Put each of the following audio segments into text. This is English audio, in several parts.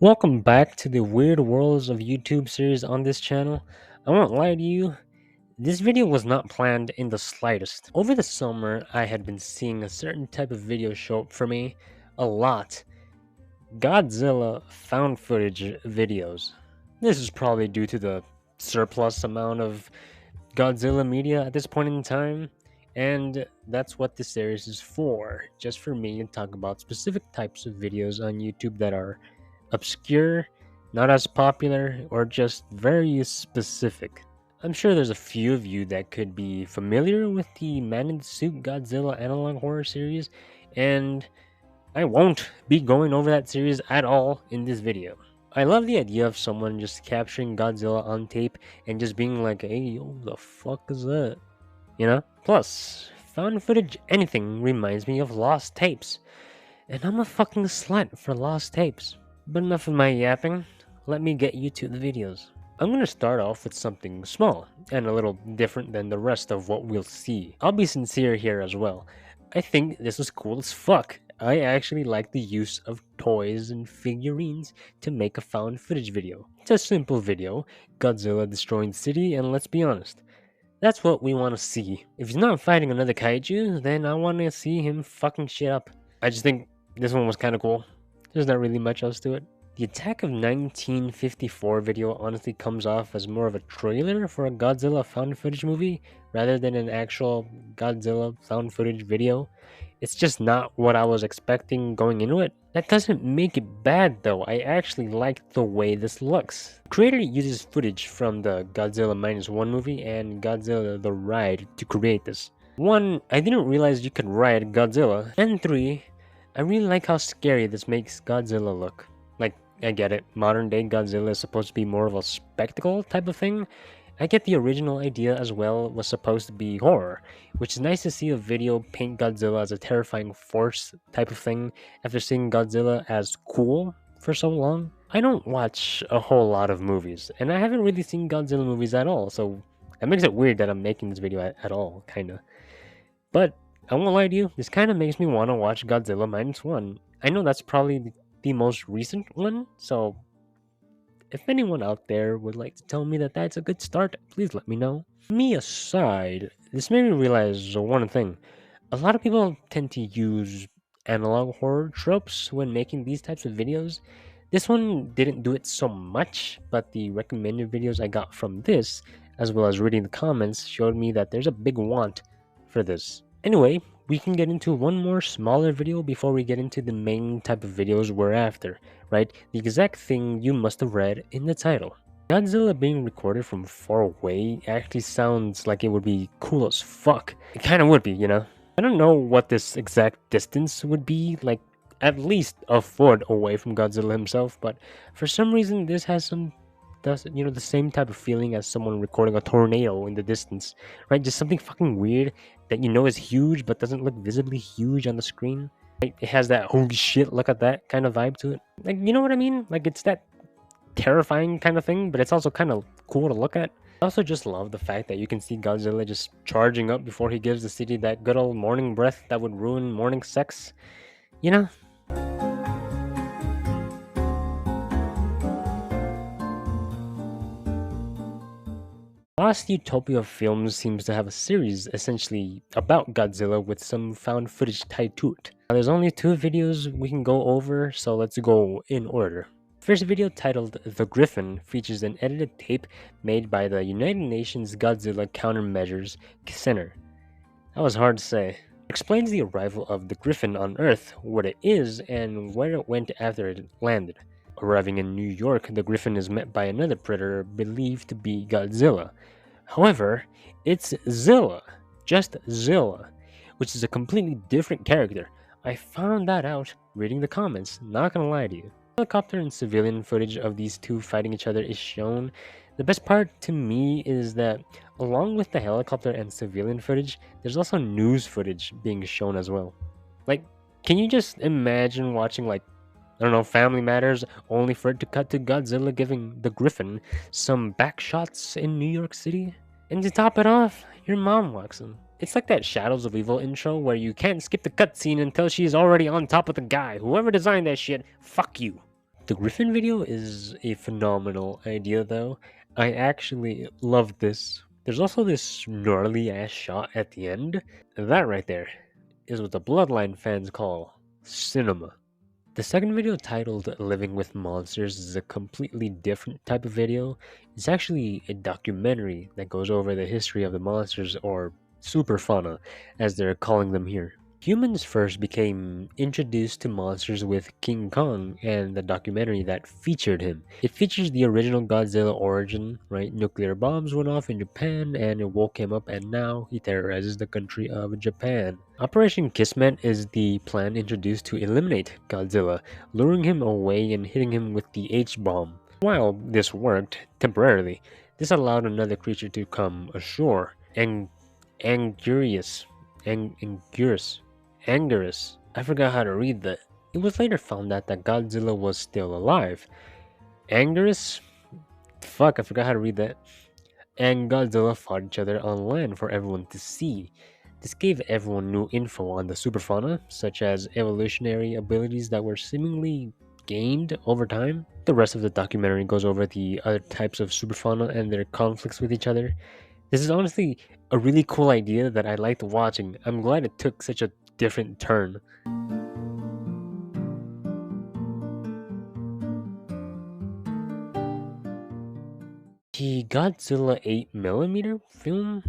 Welcome back to the Weird Worlds of YouTube series on this channel. I won't lie to you, this video was not planned in the slightest. Over the summer, I had been seeing a certain type of video show up for me a lot. Godzilla Found Footage videos. This is probably due to the surplus amount of Godzilla media at this point in time, and that's what this series is for, just for me to talk about specific types of videos on YouTube that are obscure, not as popular, or just very specific. I'm sure there's a few of you that could be familiar with the Man in the Suit Godzilla analog horror series, and I won't be going over that series at all in this video. I love the idea of someone just capturing Godzilla on tape and just being like, hey, yo, the fuck is that? You know? Plus, found footage anything reminds me of lost tapes. And I'm a fucking slut for lost tapes. But enough of my yapping, let me get you to the videos. I'm gonna start off with something small, and a little different than the rest of what we'll see. I'll be sincere here as well. I think this was cool as fuck. I actually like the use of toys and figurines to make a found footage video. It's a simple video, Godzilla destroying the city, and let's be honest, that's what we want to see. If he's not fighting another kaiju, then I want to see him fucking shit up. I just think this one was kind of cool. There's not really much else to it. The Attack of 1954 video honestly comes off as more of a trailer for a Godzilla found footage movie rather than an actual Godzilla found footage video. It's just not what I was expecting going into it. That doesn't make it bad though, I actually like the way this looks. The creator uses footage from the Godzilla -1 movie and Godzilla the Ride to create this. 1, I didn't realize you could ride Godzilla, and 3, I really like how scary this makes Godzilla look. Like, I get it, modern day Godzilla is supposed to be more of a spectacle type of thing. I get the original idea as well was supposed to be horror, which is nice to see a video paint Godzilla as a terrifying force type of thing after seeing Godzilla as cool for so long. I don't watch a whole lot of movies, and I haven't really seen Godzilla movies at all, so that makes it weird that I'm making this video at all, kinda. But I won't lie to you, this kind of makes me want to watch Godzilla -1. I know that's probably the most recent one, so if anyone out there would like to tell me that that's a good start, please let me know. Me aside, this made me realize one thing. A lot of people tend to use analog horror tropes when making these types of videos. This one didn't do it so much, but the recommended videos I got from this, as well as reading the comments, showed me that there's a big want for this. Anyway, we can get into one more smaller video before we get into the main type of videos we're after, right? The exact thing you must have read in the title. Godzilla being recorded from far away actually sounds like it would be cool as fuck. It kinda would be, you know? I don't know what this exact distance would be, like at least a foot away from Godzilla himself, but for some reason this has the same type of feeling as someone recording a tornado in the distance, right? Just something fucking weird that you know is huge but doesn't look visibly huge on the screen. Right? It has that holy shit, look at that kind of vibe to it. Like, you know what I mean? Like, it's that terrifying kind of thing, but it's also kind of cool to look at. I also just love the fact that you can see Godzilla just charging up before he gives the city that good old morning breath that would ruin morning sex. You know? Last Utopia films seems to have a series essentially about Godzilla with some found footage tied to it. Now, there's only 2 videos we can go over, so let's go in order. First video, titled The Griffin, features an edited tape made by the United Nations Godzilla Countermeasures Center. That was hard to say. It explains the arrival of the Griffin on Earth, what it is, and where it went after it landed. Arriving in New York, the Griffin is met by another predator believed to be Godzilla. However, it's Zilla, just Zilla, which is a completely different character. I found that out reading the comments, not gonna lie to you. Helicopter and civilian footage of these two fighting each other is shown. The best part to me is that along with the helicopter and civilian footage, there's also news footage being shown as well. Like, can you just imagine watching, like, I don't know, Family Matters, only for it to cut to Godzilla giving the Griffin some back shots in New York City? And to top it off, your mom walks in. It's like that Shadows of Evil intro where you can't skip the cutscene until she's already on top of the guy. Whoever designed that shit, fuck you. The Griffin video is a phenomenal idea though. I actually love this. There's also this gnarly ass shot at the end. That right there is what the Bloodline fans call cinema. The second video, titled Living with Monsters, is a completely different type of video. It's actually a documentary that goes over the history of the monsters, or superfauna, as they're calling them here. Humans first became introduced to monsters with King Kong and the documentary that featured him. It features the original Godzilla origin, right? Nuclear bombs went off in Japan and it woke him up, and now he terrorizes the country of Japan. Operation Kismet is the plan introduced to eliminate Godzilla, luring him away and hitting him with the H-bomb. While this worked temporarily, this allowed another creature to come ashore, Angurus. Anguirus. I forgot how to read that. It was later found out that Godzilla was still alive. Anguirus? Fuck, I forgot how to read that. And Godzilla fought each other on land for everyone to see. This gave everyone new info on the superfauna, such as evolutionary abilities that were seemingly gained over time. The rest of the documentary goes over the other types of superfauna and their conflicts with each other. This is honestly a really cool idea that I liked watching. I'm glad it took such a different turn. The Godzilla 8mm film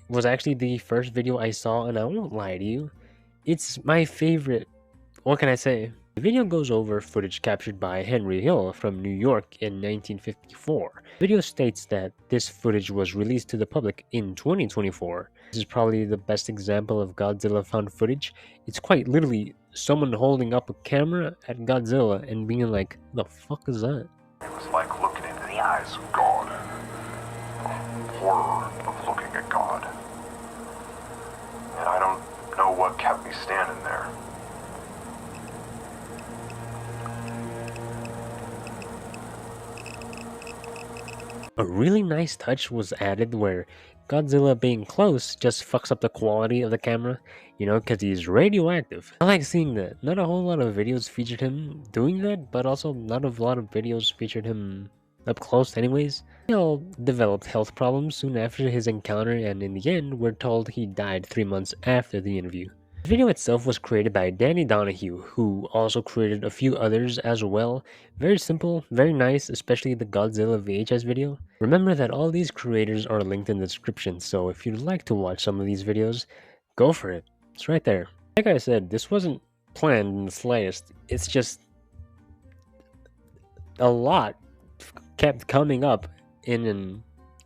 was actually the first video I saw, and I won't lie to you, it's my favorite. What can I say? The video goes over footage captured by Henry Hill from New York in 1954. The video states that this footage was released to the public in 2024. This is probably the best example of Godzilla found footage. It's quite literally someone holding up a camera at Godzilla and being like, the fuck is that? It was like looking into the eyes of God. Horror of looking at God. And I don't know what kept me standing there. A really nice touch was added where Godzilla being close just fucks up the quality of the camera, you know, because he's radioactive. I like seeing that. Not a whole lot of videos featured him doing that, but also not a lot of videos featured him up close anyways. He all developed health problems soon after his encounter, and in the end, we're told he died 3 months after the interview. The video itself was created by Danny Donahue, who also created a few others as well. Very simple, very nice, especially the Godzilla VHS video. Remember that all these creators are linked in the description, so if you'd like to watch some of these videos, go for it. It's right there. Like I said, this wasn't planned in the slightest. It's just a lot kept coming up in an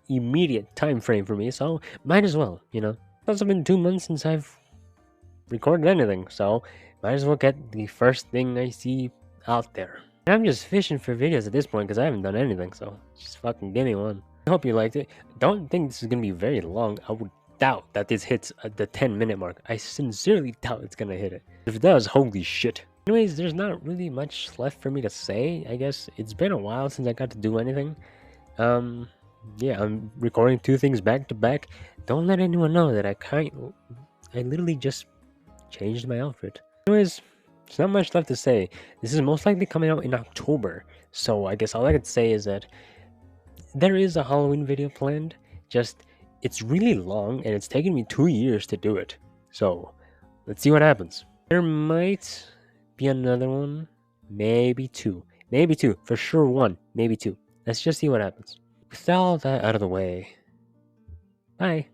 immediate time frame for me, so might as well, you know. It's also been 2 months since I've recorded anything, so might as well get the first thing I see out there. I'm just fishing for videos at this point because I haven't done anything, so just fucking give me one. I hope you liked it. Don't think this is gonna be very long. I would doubt that this hits the 10-minute mark. I sincerely doubt it's gonna hit it. If it does, holy shit. Anyways, there's not really much left for me to say. I guess it's been a while since I got to do anything. Yeah, I'm recording 2 things back to back. Don't let anyone know that I literally just changed my outfit. Anyways, there's not much left to say. This is most likely coming out in October, so I guess all I could say is that there is a Halloween video planned, just it's really long and it's taken me 2 years to do it. So let's see what happens. There might be another one, maybe two, for sure 1, maybe 2. Let's just see what happens. With all that out of the way, bye.